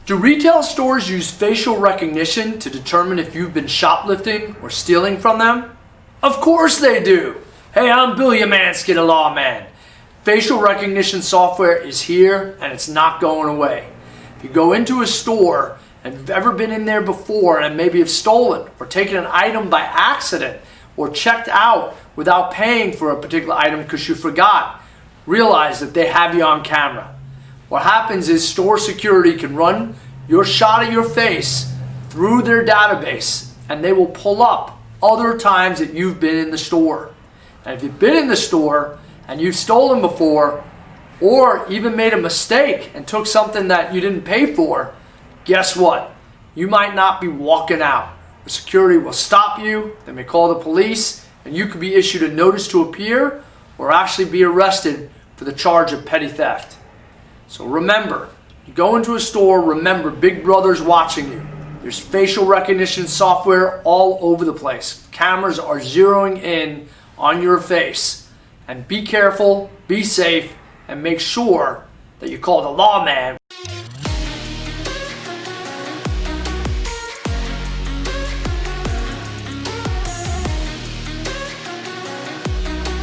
Do retail stores use facial recognition to determine if you've been shoplifting or stealing from them? Of course they do. Hey, I'm Bill Umansky, the Lawman. Facial recognition software is here and it's not going away. If you go into a store and you've ever been in there before and maybe have stolen or taken an item by accident or checked out without paying for a particular item because you forgot, realize that they have you on camera. What happens is store security can run your shot of your face through their database and they will pull up other times that you've been in the store. And if you've been in the store and you've stolen before or even made a mistake and took something that you didn't pay for, guess what? You might not be walking out. The security will stop you, they may call the police, and you could be issued a notice to appear or actually be arrested for the charge of petty theft. So remember, you go into a store, remember Big Brother's watching you. There's facial recognition software all over the place. Cameras are zeroing in on your face. And be careful, be safe, and make sure that you call the lawman.